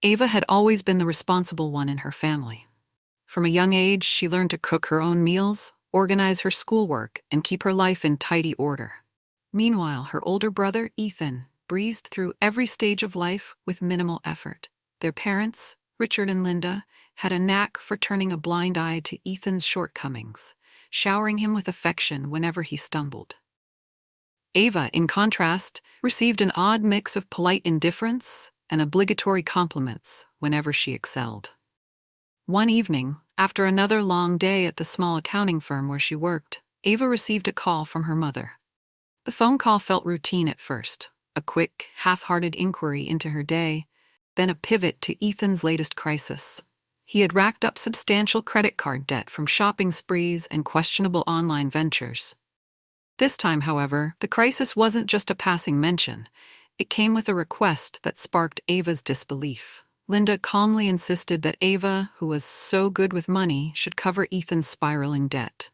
Ava had always been the responsible one in her family. From a young age, she learned to cook her own meals, organize her schoolwork, and keep her life in tidy order. Meanwhile, her older brother, Ethan, breezed through every stage of life with minimal effort. Their parents, Richard and Linda, had a knack for turning a blind eye to Ethan's shortcomings, showering him with affection whenever he stumbled. Ava, in contrast, received an odd mix of polite indifference and obligatory compliments whenever she excelled. One evening, after another long day at the small accounting firm where she worked, Ava received a call from her mother. The phone call felt routine at first, a quick, half-hearted inquiry into her day, then a pivot to Ethan's latest crisis. He had racked up substantial credit card debt from shopping sprees and questionable online ventures. This time, however, the crisis wasn't just a passing mention. It came with a request that sparked Ava's disbelief. Linda calmly insisted that Ava, who was so good with money, should cover Ethan's spiraling debt.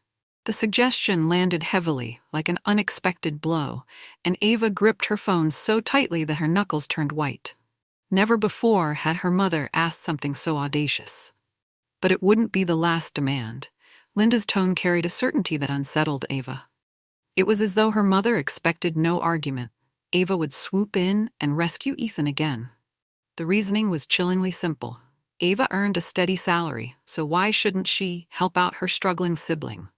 The suggestion landed heavily, like an unexpected blow, and Ava gripped her phone so tightly that her knuckles turned white. Never before had her mother asked something so audacious. But it wouldn't be the last demand. Linda's tone carried a certainty that unsettled Ava. It was as though her mother expected no argument. Ava would swoop in and rescue Ethan again. The reasoning was chillingly simple. Ava earned a steady salary, so why shouldn't she help out her struggling sibling?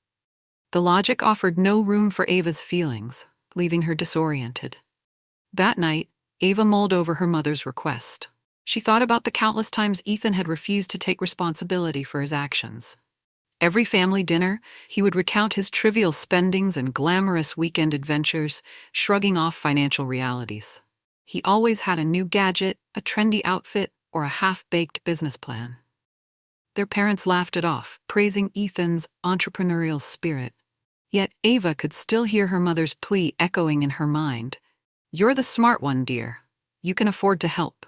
The logic offered no room for Ava's feelings, leaving her disoriented. That night, Ava mulled over her mother's request. She thought about the countless times Ethan had refused to take responsibility for his actions. Every family dinner, he would recount his trivial spendings and glamorous weekend adventures, shrugging off financial realities. He always had a new gadget, a trendy outfit, or a half-baked business plan. Their parents laughed it off, praising Ethan's entrepreneurial spirit. Yet Ava could still hear her mother's plea echoing in her mind. "You're the smart one, dear. You can afford to help."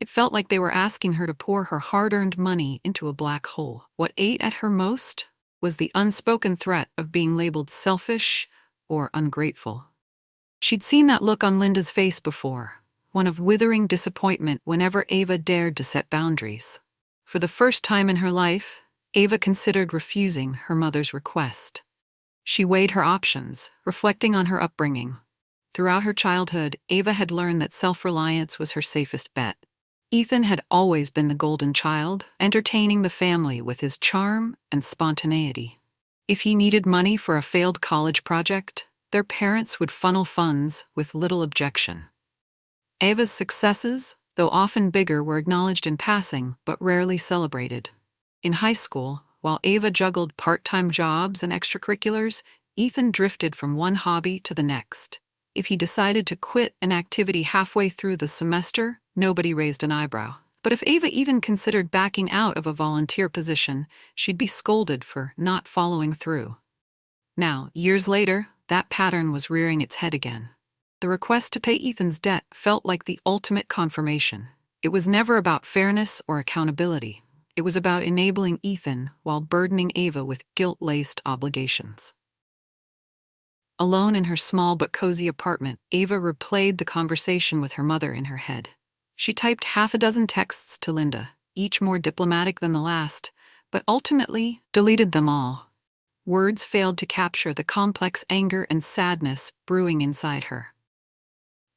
It felt like they were asking her to pour her hard-earned money into a black hole. What ate at her most was the unspoken threat of being labeled selfish or ungrateful. She'd seen that look on Linda's face before, one of withering disappointment whenever Ava dared to set boundaries. For the first time in her life, Ava considered refusing her mother's request. She weighed her options, reflecting on her upbringing. Throughout her childhood, Ava had learned that self-reliance was her safest bet. Ethan had always been the golden child, entertaining the family with his charm and spontaneity. If he needed money for a failed college project, their parents would funnel funds with little objection. Ava's successes, though often bigger, were acknowledged in passing, but rarely celebrated. In high school, while Ava juggled part-time jobs and extracurriculars, Ethan drifted from one hobby to the next. If he decided to quit an activity halfway through the semester, nobody raised an eyebrow. But if Ava even considered backing out of a volunteer position, she'd be scolded for not following through. Now, years later, that pattern was rearing its head again. The request to pay Ethan's debt felt like the ultimate confirmation. It was never about fairness or accountability. It was about enabling Ethan while burdening Ava with guilt-laced obligations. Alone in her small but cozy apartment, Ava replayed the conversation with her mother in her head. She typed half a dozen texts to Linda, each more diplomatic than the last, but ultimately deleted them all. Words failed to capture the complex anger and sadness brewing inside her.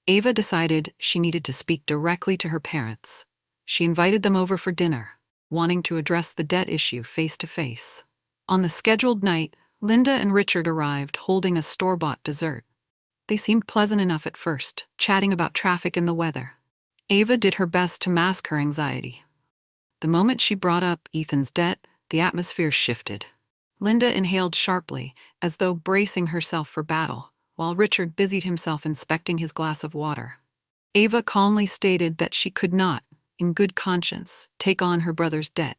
Ava decided she needed to speak directly to her parents. She invited them over for dinner, wanting to address the debt issue face to face. On the scheduled night, Linda and Richard arrived holding a store-bought dessert. They seemed pleasant enough at first, chatting about traffic and the weather. Ava did her best to mask her anxiety. The moment she brought up Ethan's debt, the atmosphere shifted. Linda inhaled sharply, as though bracing herself for battle, while Richard busied himself inspecting his glass of water. Ava calmly stated that she could not, in good conscience, take on her brother's debt.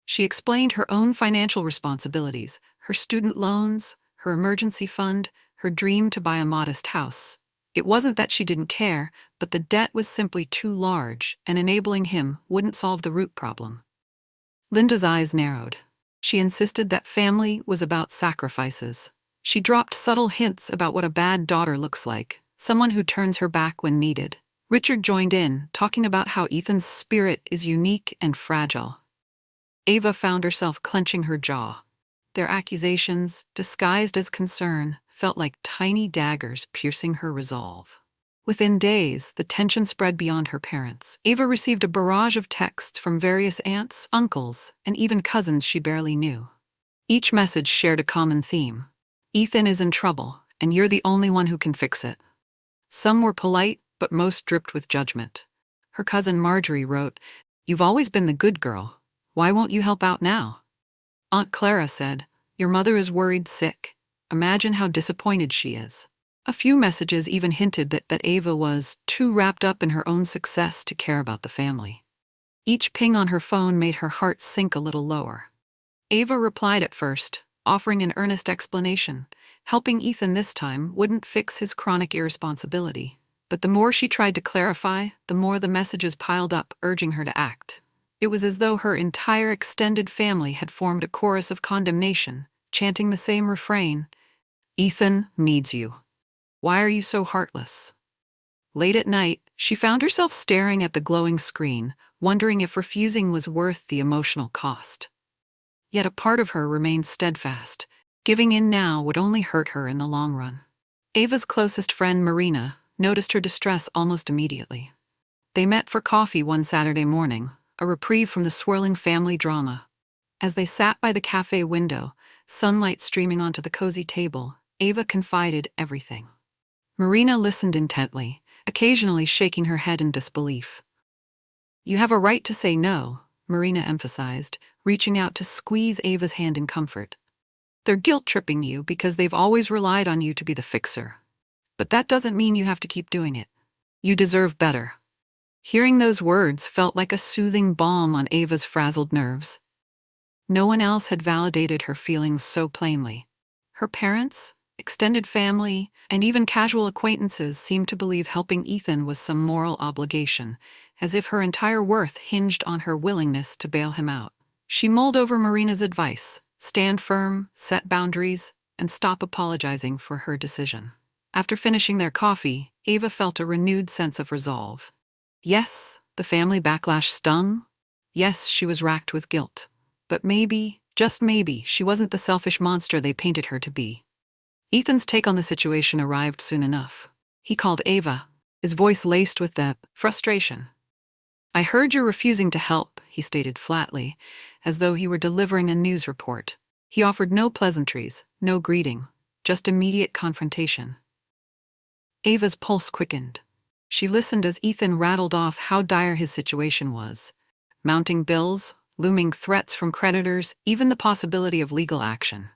She explained her own financial responsibilities, her student loans, her emergency fund, her dream to buy a modest house. It wasn't that she didn't care, but the debt was simply too large, and enabling him wouldn't solve the root problem. Linda's eyes narrowed. She insisted that family was about sacrifices. She dropped subtle hints about what a bad daughter looks like, someone who turns her back when needed. Richard joined in, talking about how Ethan's spirit is unique and fragile. Ava found herself clenching her jaw. Their accusations, disguised as concern, felt like tiny daggers piercing her resolve. Within days, the tension spread beyond her parents. Ava received a barrage of texts from various aunts, uncles, and even cousins she barely knew. Each message shared a common theme. Ethan is in trouble, and you're the only one who can fix it. Some were polite, but most dripped with judgment. Her cousin Marjorie wrote, "You've always been the good girl. Why won't you help out now?" Aunt Clara said, "Your mother is worried sick. Imagine how disappointed she is." A few messages even hinted that Ava was too wrapped up in her own success to care about the family. Each ping on her phone made her heart sink a little lower. Ava replied at first, offering an earnest explanation. Helping Ethan this time wouldn't fix his chronic irresponsibility. But the more she tried to clarify, the more the messages piled up, urging her to act. It was as though her entire extended family had formed a chorus of condemnation, chanting the same refrain, "Ethan needs you. Why are you so heartless?" Late at night, she found herself staring at the glowing screen, wondering if refusing was worth the emotional cost. Yet a part of her remained steadfast. Giving in now would only hurt her in the long run. Ava's closest friend, Marina, noticed her distress almost immediately. They met for coffee one Saturday morning, a reprieve from the swirling family drama. As they sat by the cafe window, sunlight streaming onto the cozy table, Ava confided everything. Marina listened intently, occasionally shaking her head in disbelief. "You have a right to say no," Marina emphasized, reaching out to squeeze Ava's hand in comfort. "They're guilt-tripping you because they've always relied on you to be the fixer. But that doesn't mean you have to keep doing it. You deserve better." Hearing those words felt like a soothing balm on Ava's frazzled nerves. No one else had validated her feelings so plainly. Her parents, extended family, and even casual acquaintances seemed to believe helping Ethan was some moral obligation, as if her entire worth hinged on her willingness to bail him out. She mulled over Marina's advice: stand firm, set boundaries, and stop apologizing for her decision. After finishing their coffee, Ava felt a renewed sense of resolve. Yes, the family backlash stung. Yes, she was racked with guilt. But maybe, just maybe, she wasn't the selfish monster they painted her to be. Ethan's take on the situation arrived soon enough. He called Ava, his voice laced with that frustration. "I heard you're refusing to help," he stated flatly, as though he were delivering a news report. He offered no pleasantries, no greeting, just immediate confrontation. Ava's pulse quickened. She listened as Ethan rattled off how dire his situation was. Mounting bills, looming threats from creditors, even the possibility of legal action.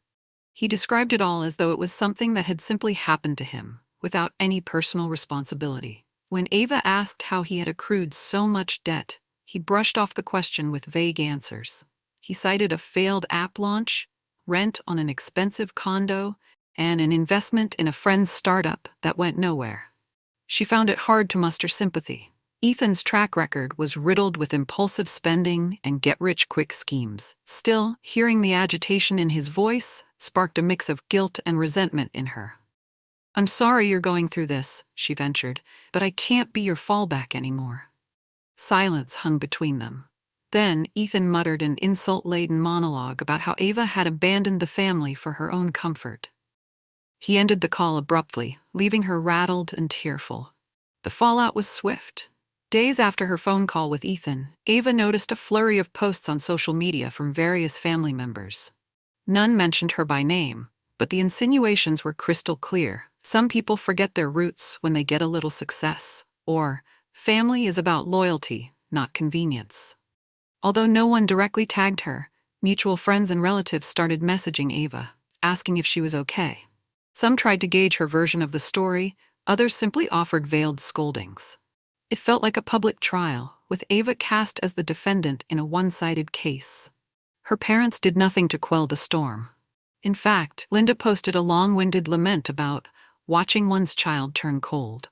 He described it all as though it was something that had simply happened to him, without any personal responsibility. When Ava asked how he had accrued so much debt, he brushed off the question with vague answers. He cited a failed app launch, rent on an expensive condo, and an investment in a friend's startup that went nowhere. She found it hard to muster sympathy. Ethan's track record was riddled with impulsive spending and get-rich-quick schemes. Still, hearing the agitation in his voice sparked a mix of guilt and resentment in her. "I'm sorry you're going through this," she ventured, "but I can't be your fallback anymore." Silence hung between them. Then Ethan muttered an insult-laden monologue about how Ava had abandoned the family for her own comfort. He ended the call abruptly, leaving her rattled and tearful. The fallout was swift. Days after her phone call with Ethan, Ava noticed a flurry of posts on social media from various family members. None mentioned her by name, but the insinuations were crystal clear. Some people forget their roots when they get a little success, or family is about loyalty, not convenience. Although no one directly tagged her, mutual friends and relatives started messaging Ava, asking if she was okay. Some tried to gauge her version of the story, others simply offered veiled scoldings. It felt like a public trial, with Ava cast as the defendant in a one-sided case. Her parents did nothing to quell the storm. In fact, Linda posted a long-winded lament about watching one's child turn cold.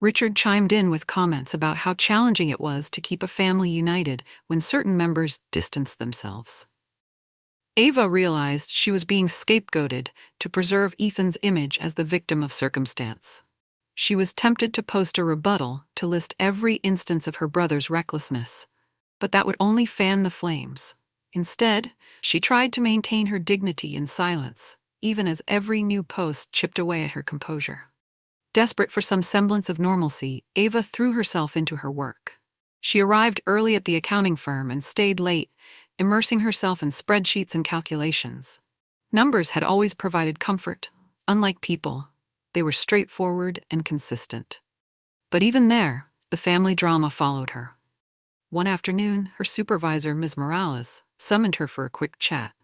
Richard chimed in with comments about how challenging it was to keep a family united when certain members distanced themselves. Ava realized she was being scapegoated to preserve Ethan's image as the victim of circumstance. She was tempted to post a rebuttal to list every instance of her brother's recklessness, but that would only fan the flames. Instead, she tried to maintain her dignity in silence, even as every new post chipped away at her composure. Desperate for some semblance of normalcy, Ava threw herself into her work. She arrived early at the accounting firm and stayed late, immersing herself in spreadsheets and calculations. Numbers had always provided comfort. Unlike people, they were straightforward and consistent. But even there, the family drama followed her. One afternoon, her supervisor, Ms. Morales, summoned her for a quick chat.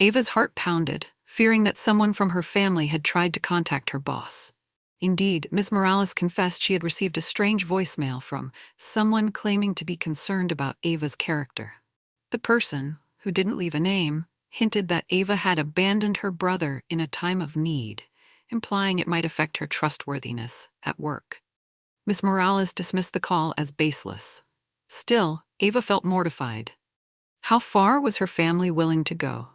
Ava's heart pounded, fearing that someone from her family had tried to contact her boss. Indeed, Ms. Morales confessed she had received a strange voicemail from someone claiming to be concerned about Ava's character. The person, who didn't leave a name, hinted that Ava had abandoned her brother in a time of need, implying it might affect her trustworthiness at work. Ms. Morales dismissed the call as baseless. Still, Ava felt mortified. How far was her family willing to go?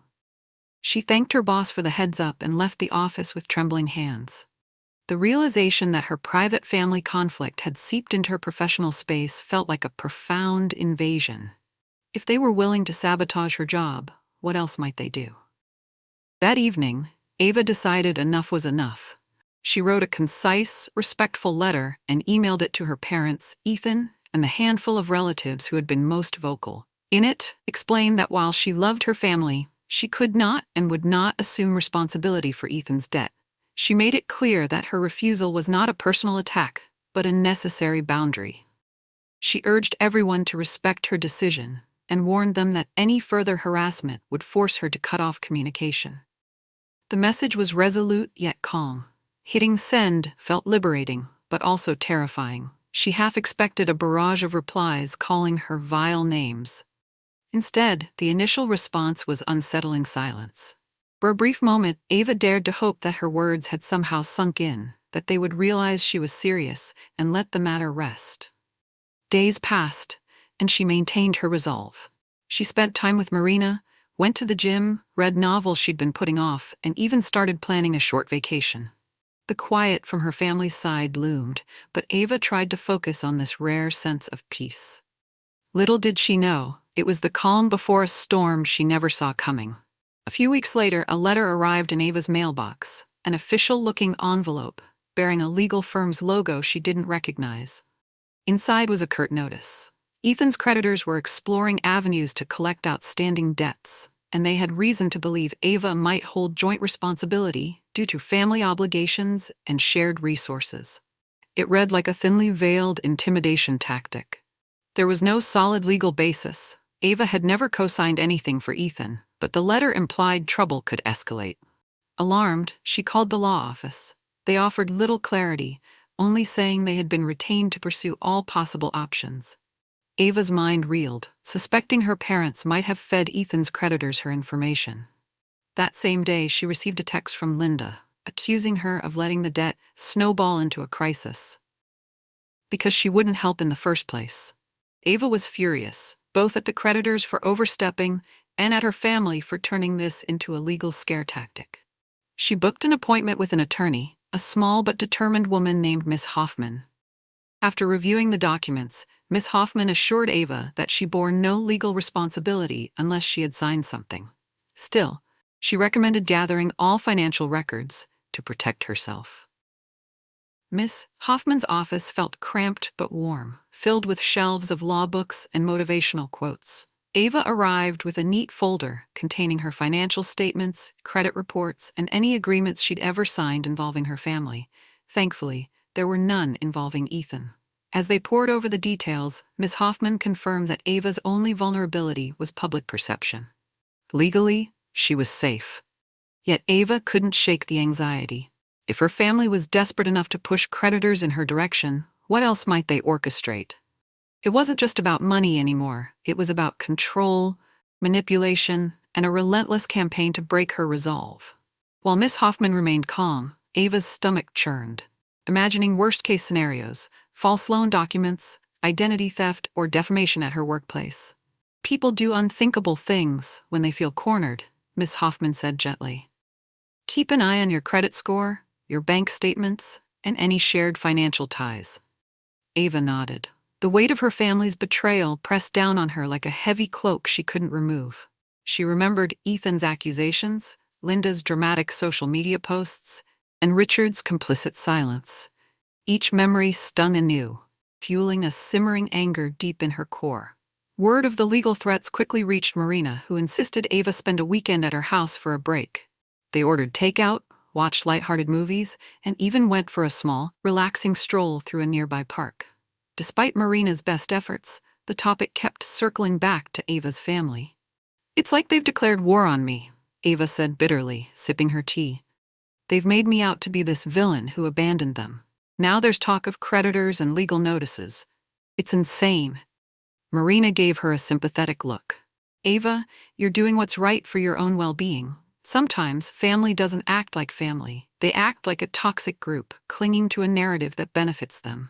She thanked her boss for the heads-up and left the office with trembling hands. The realization that her private family conflict had seeped into her professional space felt like a profound invasion. If they were willing to sabotage her job, what else might they do? That evening, Ava decided enough was enough. She wrote a concise, respectful letter and emailed it to her parents, Ethan, and the handful of relatives who had been most vocal. In it, explained that while she loved her family, she could not and would not assume responsibility for Ethan's debt. She made it clear that her refusal was not a personal attack, but a necessary boundary. She urged everyone to respect her decision and warned them that any further harassment would force her to cut off communication. The message was resolute yet calm. Hitting send felt liberating, but also terrifying. She half expected a barrage of replies calling her vile names. Instead, the initial response was unsettling silence. For a brief moment, Ava dared to hope that her words had somehow sunk in, that they would realize she was serious and let the matter rest. Days passed, and she maintained her resolve. She spent time with Marina, went to the gym, read novels she'd been putting off, and even started planning a short vacation. The quiet from her family's side loomed, but Ava tried to focus on this rare sense of peace. Little did she know, it was the calm before a storm she never saw coming. A few weeks later, a letter arrived in Ava's mailbox, an official-looking envelope, bearing a legal firm's logo she didn't recognize. Inside was a curt notice. Ethan's creditors were exploring avenues to collect outstanding debts, and they had reason to believe Ava might hold joint responsibility due to family obligations and shared resources. It read like a thinly veiled intimidation tactic. There was no solid legal basis. Ava had never co-signed anything for Ethan, but the letter implied trouble could escalate. Alarmed, she called the law office. They offered little clarity, only saying they had been retained to pursue all possible options. Ava's mind reeled, suspecting her parents might have fed Ethan's creditors her information. That same day, she received a text from Linda, accusing her of letting the debt snowball into a crisis because she wouldn't help in the first place. Ava was furious, both at the creditors for overstepping and at her family for turning this into a legal scare tactic. She booked an appointment with an attorney, a small but determined woman named Miss Hoffman. After reviewing the documents, Miss Hoffman assured Ava that she bore no legal responsibility unless she had signed something. Still, she recommended gathering all financial records to protect herself. Miss Hoffman's office felt cramped but warm, filled with shelves of law books and motivational quotes. Ava arrived with a neat folder containing her financial statements, credit reports, and any agreements she'd ever signed involving her family. Thankfully, there were none involving Ethan. As they pored over the details, Miss Hoffman confirmed that Ava's only vulnerability was public perception. Legally, she was safe. Yet Ava couldn't shake the anxiety. If her family was desperate enough to push creditors in her direction, what else might they orchestrate? It wasn't just about money anymore. It was about control, manipulation, and a relentless campaign to break her resolve. While Miss Hoffman remained calm, Ava's stomach churned, imagining worst-case scenarios, false loan documents, identity theft, or defamation at her workplace. People do unthinkable things when they feel cornered, Miss Hoffman said gently. Keep an eye on your credit score, your bank statements, and any shared financial ties. Ava nodded. The weight of her family's betrayal pressed down on her like a heavy cloak she couldn't remove. She remembered Ethan's accusations, Linda's dramatic social media posts, and Richard's complicit silence. Each memory stung anew, fueling a simmering anger deep in her core. Word of the legal threats quickly reached Marina, who insisted Ava spend a weekend at her house for a break. They ordered takeout, watched lighthearted movies, and even went for a small, relaxing stroll through a nearby park. Despite Marina's best efforts, the topic kept circling back to Ava's family. "It's like they've declared war on me," Ava said bitterly, sipping her tea. "They've made me out to be this villain who abandoned them. Now there's talk of creditors and legal notices. It's insane." Marina gave her a sympathetic look. "Ava, you're doing what's right for your own well-being. Sometimes family doesn't act like family. They act like a toxic group, clinging to a narrative that benefits them.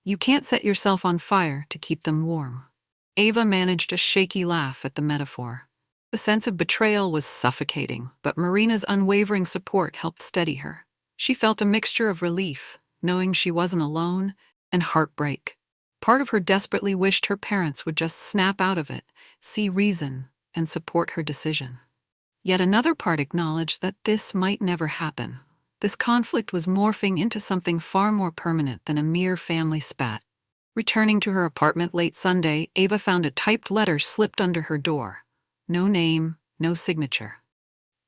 You can't set yourself on fire to keep them warm." Ava managed a shaky laugh at the metaphor. The sense of betrayal was suffocating, but Marina's unwavering support helped steady her. She felt a mixture of relief, knowing she wasn't alone, and heartbreak. Part of her desperately wished her parents would just snap out of it, see reason, and support her decision. Yet another part acknowledged that this might never happen. This conflict was morphing into something far more permanent than a mere family spat. Returning to her apartment late Sunday, Ava found a typed letter slipped under her door. No name, no signature.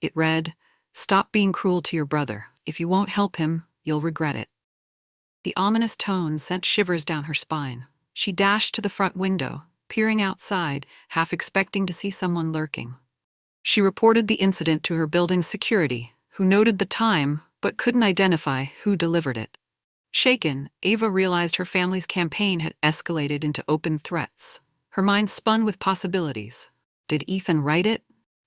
It read, "Stop being cruel to your brother. If you won't help him, you'll regret it." The ominous tone sent shivers down her spine. She dashed to the front window, peering outside, half expecting to see someone lurking. She reported the incident to her building's security, who noted the time but couldn't identify who delivered it. Shaken, Ava realized her family's campaign had escalated into open threats. Her mind spun with possibilities. Did Ethan write it?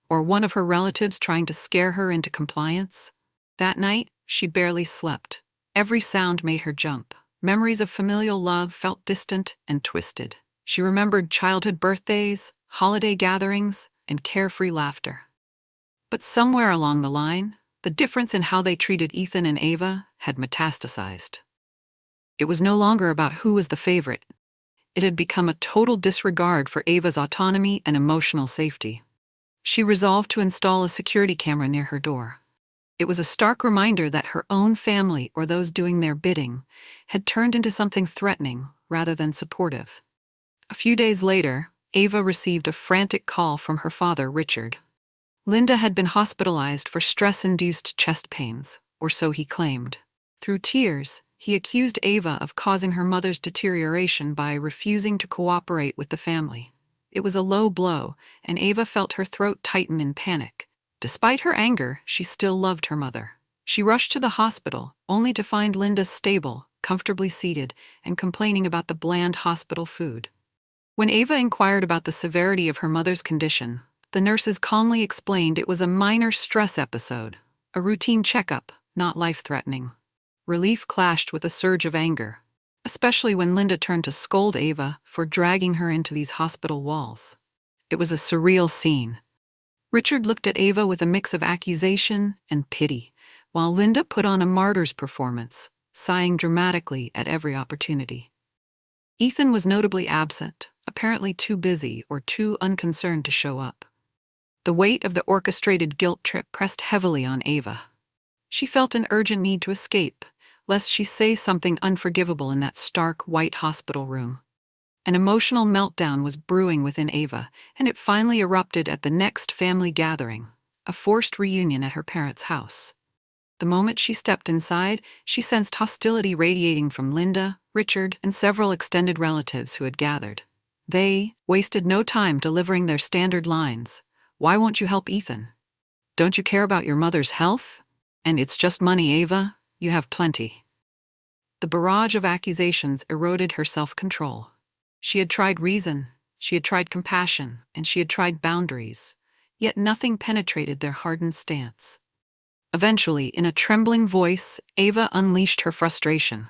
Or one of her relatives trying to scare her into compliance? That night, she barely slept. Every sound made her jump. Memories of familial love felt distant and twisted. She remembered childhood birthdays, holiday gatherings, and carefree laughter. But somewhere along the line, the difference in how they treated Ethan and Ava had metastasized. It was no longer about who was the favorite. It had become a total disregard for Ava's autonomy and emotional safety. She resolved to install a security camera near her door. It was a stark reminder that her own family, or those doing their bidding, had turned into something threatening rather than supportive. A few days later, Ava received a frantic call from her father, Richard. Linda had been hospitalized for stress-induced chest pains, or so he claimed. Through tears, he accused Ava of causing her mother's deterioration by refusing to cooperate with the family. It was a low blow, and Ava felt her throat tighten in panic. Despite her anger, she still loved her mother. She rushed to the hospital, only to find Linda stable, comfortably seated, and complaining about the bland hospital food. When Ava inquired about the severity of her mother's condition, the nurses calmly explained it was a minor stress episode, a routine checkup, not life-threatening. Relief clashed with a surge of anger, especially when Linda turned to scold Ava for dragging her into these hospital walls. It was a surreal scene. Richard looked at Ava with a mix of accusation and pity, while Linda put on a martyr's performance, sighing dramatically at every opportunity. Ethan was notably absent, apparently too busy or too unconcerned to show up. The weight of the orchestrated guilt trip pressed heavily on Ava. She felt an urgent need to escape, lest she say something unforgivable in that stark, white hospital room. An emotional meltdown was brewing within Ava, and it finally erupted at the next family gathering, a forced reunion at her parents' house. The moment she stepped inside, she sensed hostility radiating from Linda, Richard, and several extended relatives who had gathered. They wasted no time delivering their standard lines. "Why won't you help Ethan? Don't you care about your mother's health? And it's just money, Ava. You have plenty." The barrage of accusations eroded her self-control. She had tried reason, she had tried compassion, and she had tried boundaries, yet nothing penetrated their hardened stance. Eventually, in a trembling voice, Ava unleashed her frustration.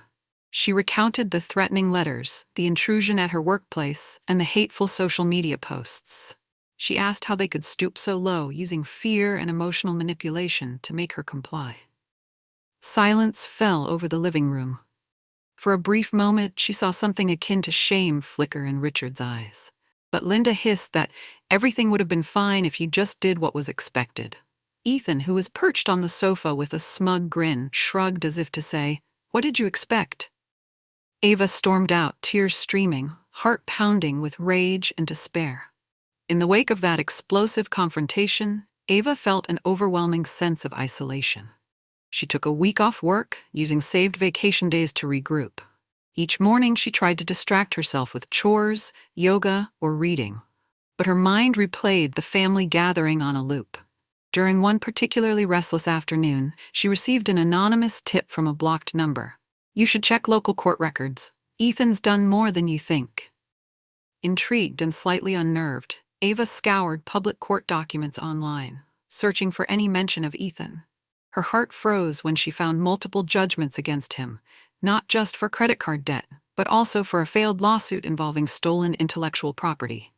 She recounted the threatening letters, the intrusion at her workplace, and the hateful social media posts. She asked how they could stoop so low, using fear and emotional manipulation to make her comply. Silence fell over the living room. For a brief moment, she saw something akin to shame flicker in Richard's eyes. But Linda hissed that everything would have been fine if he just did what was expected. Ethan, who was perched on the sofa with a smug grin, shrugged as if to say, "What did you expect?" Ava stormed out, tears streaming, heart pounding with rage and despair. In the wake of that explosive confrontation, Ava felt an overwhelming sense of isolation. She took a week off work, using saved vacation days to regroup. Each morning she tried to distract herself with chores, yoga, or reading. But her mind replayed the family gathering on a loop. During one particularly restless afternoon, she received an anonymous tip from a blocked number. "You should check local court records. Ethan's done more than you think." Intrigued and slightly unnerved, Ava scoured public court documents online, searching for any mention of Ethan. Her heart froze when she found multiple judgments against him, not just for credit card debt, but also for a failed lawsuit involving stolen intellectual property.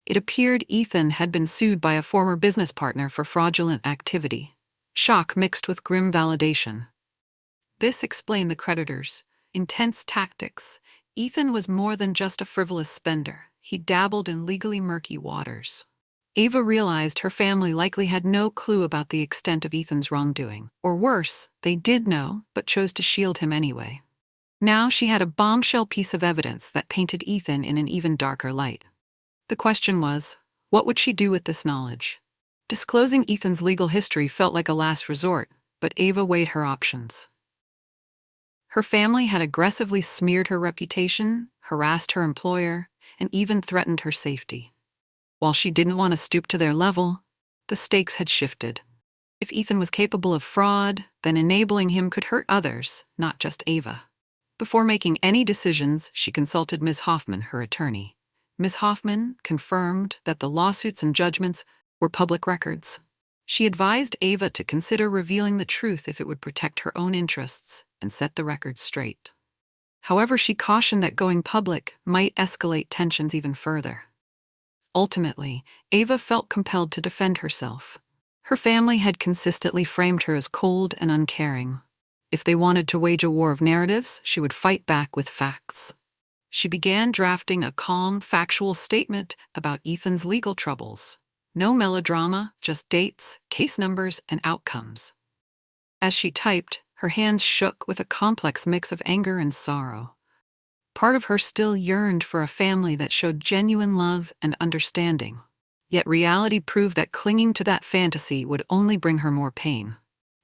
It appeared Ethan had been sued by a former business partner for fraudulent activity. Shock mixed with grim validation. This explained the creditors' intense tactics. Ethan was more than just a frivolous spender. He dabbled in legally murky waters. Ava realized her family likely had no clue about the extent of Ethan's wrongdoing. Or worse, they did know, but chose to shield him anyway. Now she had a bombshell piece of evidence that painted Ethan in an even darker light. The question was, what would she do with this knowledge? Disclosing Ethan's legal history felt like a last resort, but Ava weighed her options. Her family had aggressively smeared her reputation, harassed her employer, and even threatened her safety. While she didn't want to stoop to their level, the stakes had shifted. If Ethan was capable of fraud, then enabling him could hurt others, not just Ava. Before making any decisions, she consulted Ms. Hoffman, her attorney. Ms. Hoffman confirmed that the lawsuits and judgments were public records. She advised Ava to consider revealing the truth if it would protect her own interests and set the record straight. However, she cautioned that going public might escalate tensions even further. Ultimately, Ava felt compelled to defend herself. Her family had consistently framed her as cold and uncaring. If they wanted to wage a war of narratives, she would fight back with facts. She began drafting a calm, factual statement about Ethan's legal troubles. No melodrama, just dates, case numbers, and outcomes. As she typed, her hands shook with a complex mix of anger and sorrow. Part of her still yearned for a family that showed genuine love and understanding. Yet reality proved that clinging to that fantasy would only bring her more pain.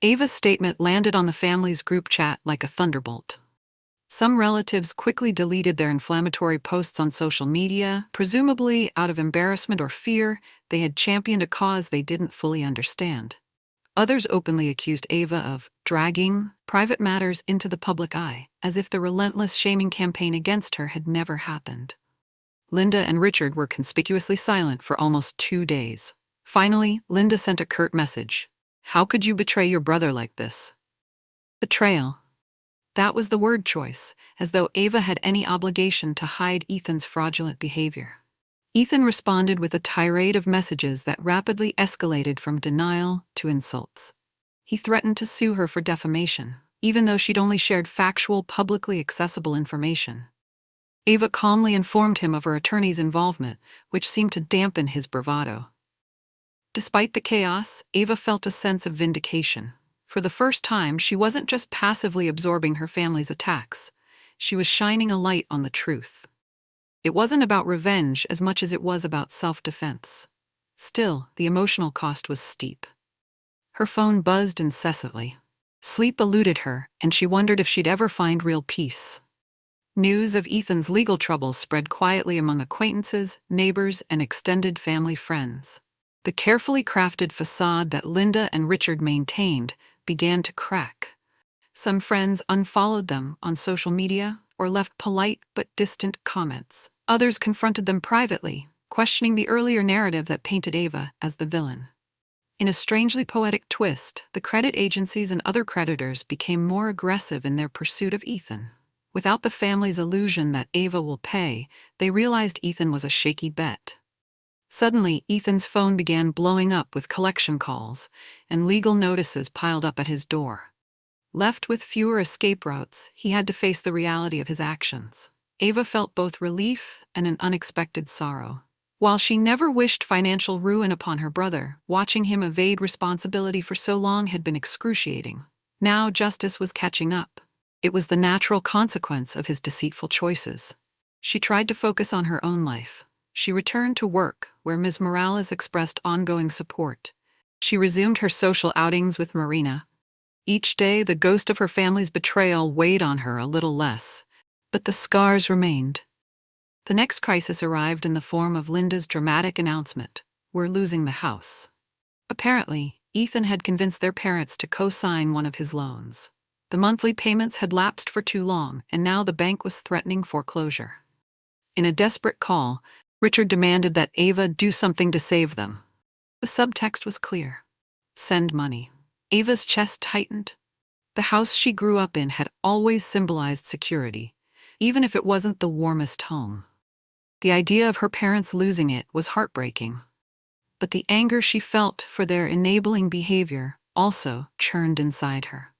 Ava's statement landed on the family's group chat like a thunderbolt. Some relatives quickly deleted their inflammatory posts on social media, presumably out of embarrassment or fear they had championed a cause they didn't fully understand. Others openly accused Ava of dragging private matters into the public eye, as if the relentless shaming campaign against her had never happened. Linda and Richard were conspicuously silent for almost 2 days. Finally, Linda sent a curt message. "How could you betray your brother like this?" Betrayal. That was the word choice, as though Ava had any obligation to hide Ethan's fraudulent behavior. Ethan responded with a tirade of messages that rapidly escalated from denial to insults. He threatened to sue her for defamation, even though she'd only shared factual, publicly accessible information. Ava calmly informed him of her attorney's involvement, which seemed to dampen his bravado. Despite the chaos, Ava felt a sense of vindication. For the first time, she wasn't just passively absorbing her family's attacks. She was shining a light on the truth. It wasn't about revenge as much as it was about self-defense. Still, the emotional cost was steep. Her phone buzzed incessantly. Sleep eluded her, and she wondered if she'd ever find real peace. News of Ethan's legal troubles spread quietly among acquaintances, neighbors, and extended family friends. The carefully crafted facade that Linda and Richard maintained began to crack. Some friends unfollowed them on social media or left polite but distant comments. Others confronted them privately, questioning the earlier narrative that painted Ava as the villain. In a strangely poetic twist, the credit agencies and other creditors became more aggressive in their pursuit of Ethan. Without the family's illusion that Ava will pay, they realized Ethan was a shaky bet. Suddenly, Ethan's phone began blowing up with collection calls, and legal notices piled up at his door. Left with fewer escape routes, he had to face the reality of his actions. Ava felt both relief and an unexpected sorrow. While she never wished financial ruin upon her brother, watching him evade responsibility for so long had been excruciating. Now justice was catching up. It was the natural consequence of his deceitful choices. She tried to focus on her own life. She returned to work, where Ms. Morales expressed ongoing support. She resumed her social outings with Marina. Each day, the ghost of her family's betrayal weighed on her a little less, but the scars remained. The next crisis arrived in the form of Linda's dramatic announcement: "We're losing the house." Apparently, Ethan had convinced their parents to co-sign one of his loans. The monthly payments had lapsed for too long, and now the bank was threatening foreclosure. In a desperate call, Richard demanded that Ava do something to save them. The subtext was clear: send money. Ava's chest tightened. The house she grew up in had always symbolized security, even if it wasn't the warmest home. The idea of her parents losing it was heartbreaking. But the anger she felt for their enabling behavior also churned inside her.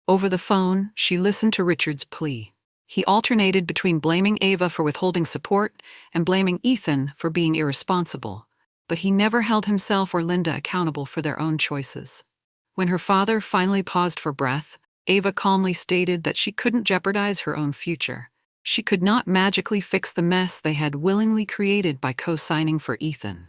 Over the phone, she listened to Richard's plea. He alternated between blaming Ava for withholding support and blaming Ethan for being irresponsible, but he never held himself or Linda accountable for their own choices. When her father finally paused for breath, Ava calmly stated that she couldn't jeopardize her own future. She could not magically fix the mess they had willingly created by co-signing for Ethan.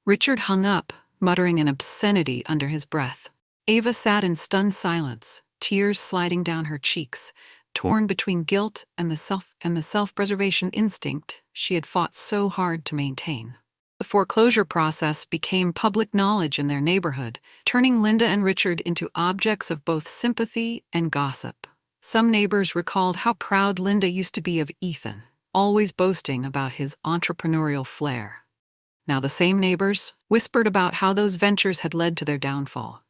Richard hung up, muttering an obscenity under his breath. Ava sat in stunned silence, tears sliding down her cheeks, torn between guilt and the self-preservation instinct she had fought so hard to maintain. The foreclosure process became public knowledge in their neighborhood, turning Linda and Richard into objects of both sympathy and gossip. Some neighbors recalled how proud Linda used to be of Ethan, always boasting about his entrepreneurial flair. Now the same neighbors whispered about how those ventures had led to their downfall.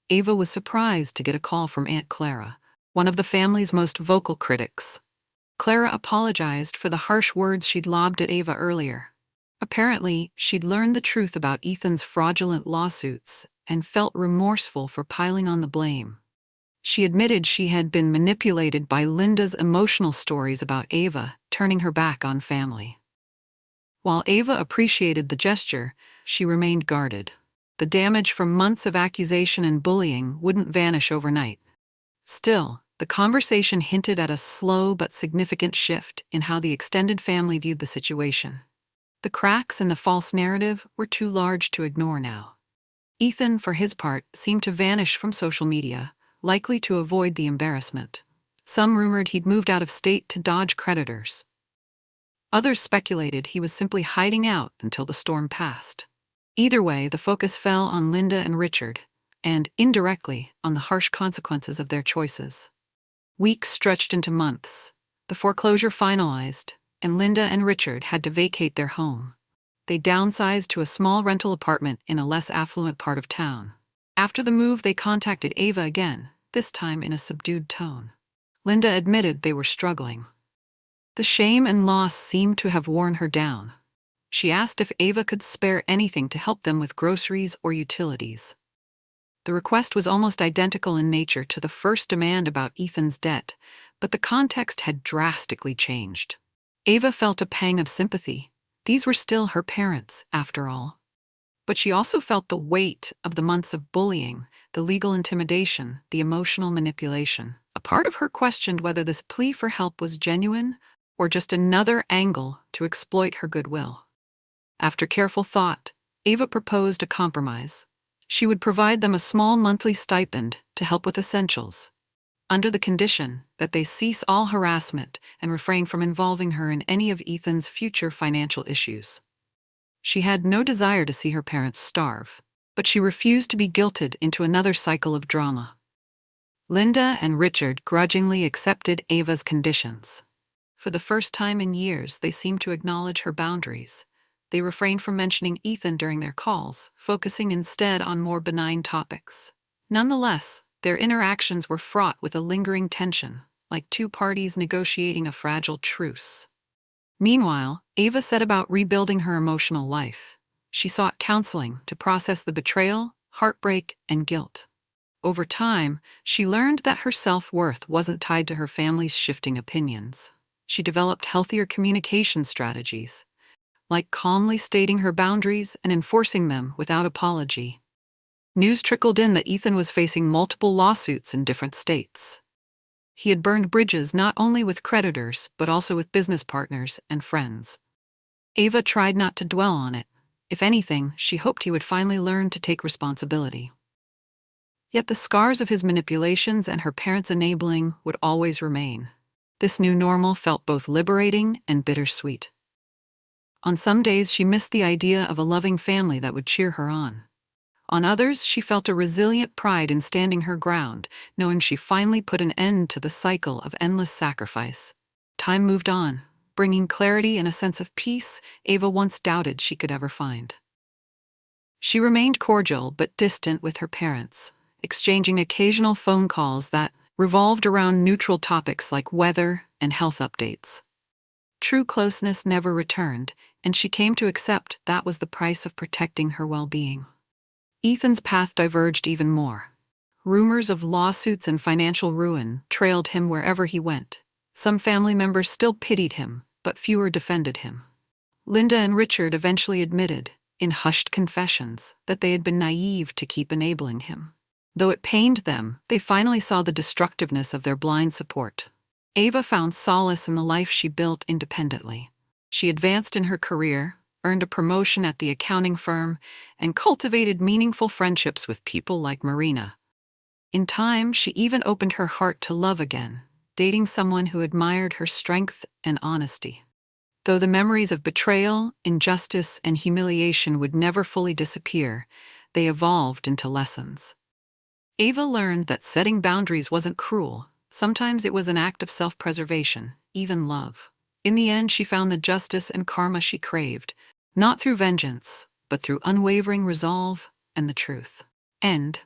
Ava was surprised to get a call from Aunt Clara, one of the family's most vocal critics. Clara apologized for the harsh words she'd lobbed at Ava earlier. Apparently, she'd learned the truth about Ethan's fraudulent lawsuits and felt remorseful for piling on the blame. She admitted she had been manipulated by Linda's emotional stories about Ava, turning her back on family. While Ava appreciated the gesture, she remained guarded. The damage from months of accusation and bullying wouldn't vanish overnight. Still, the conversation hinted at a slow but significant shift in how the extended family viewed the situation. The cracks in the false narrative were too large to ignore now. Ethan, for his part, seemed to vanish from social media, likely to avoid the embarrassment. Some rumored he'd moved out of state to dodge creditors. Others speculated he was simply hiding out until the storm passed. Either way, the focus fell on Linda and Richard, and, indirectly, on the harsh consequences of their choices. Weeks stretched into months. The foreclosure finalized, and Linda and Richard had to vacate their home. They downsized to a small rental apartment in a less affluent part of town. After the move, they contacted Ava again, this time in a subdued tone. Linda admitted they were struggling. The shame and loss seemed to have worn her down. She asked if Ava could spare anything to help them with groceries or utilities. The request was almost identical in nature to the first demand about Ethan's debt, but the context had drastically changed. Ava felt a pang of sympathy. These were still her parents, after all. But she also felt the weight of the months of bullying, the legal intimidation, the emotional manipulation. A part of her questioned whether this plea for help was genuine or just another angle to exploit her goodwill. After careful thought, Ava proposed a compromise. She would provide them a small monthly stipend to help with essentials, under the condition that they cease all harassment and refrain from involving her in any of Ethan's future financial issues. She had no desire to see her parents starve, but she refused to be guilted into another cycle of drama. Linda and Richard grudgingly accepted Ava's conditions. For the first time in years, they seemed to acknowledge her boundaries. They refrained from mentioning Ethan during their calls, focusing instead on more benign topics. Nonetheless, their interactions were fraught with a lingering tension, like two parties negotiating a fragile truce. Meanwhile, Ava set about rebuilding her emotional life. She sought counseling to process the betrayal, heartbreak, and guilt. Over time, she learned that her self-worth wasn't tied to her family's shifting opinions. She developed healthier communication strategies, like calmly stating her boundaries and enforcing them without apology. News trickled in that Ethan was facing multiple lawsuits in different states. He had burned bridges not only with creditors, but also with business partners and friends. Ava tried not to dwell on it. If anything, she hoped he would finally learn to take responsibility. Yet the scars of his manipulations and her parents' enabling would always remain. This new normal felt both liberating and bittersweet. On some days, she missed the idea of a loving family that would cheer her on. On others, she felt a resilient pride in standing her ground, knowing she finally put an end to the cycle of endless sacrifice. Time moved on, bringing clarity and a sense of peace Ava once doubted she could ever find. She remained cordial but distant with her parents, exchanging occasional phone calls that revolved around neutral topics like weather and health updates. True closeness never returned, and she came to accept that was the price of protecting her well-being. Ethan's path diverged even more. Rumors of lawsuits and financial ruin trailed him wherever he went. Some family members still pitied him, but fewer defended him. Linda and Richard eventually admitted, in hushed confessions, that they had been naive to keep enabling him. Though it pained them, they finally saw the destructiveness of their blind support. Ava found solace in the life she built independently. She advanced in her career, earned a promotion at the accounting firm, and cultivated meaningful friendships with people like Marina. In time, she even opened her heart to love again, dating someone who admired her strength and honesty. Though the memories of betrayal, injustice, and humiliation would never fully disappear, they evolved into lessons. Ava learned that setting boundaries wasn't cruel. Sometimes it was an act of self-preservation, even love. In the end, she found the justice and karma she craved, not through vengeance, but through unwavering resolve and the truth. End.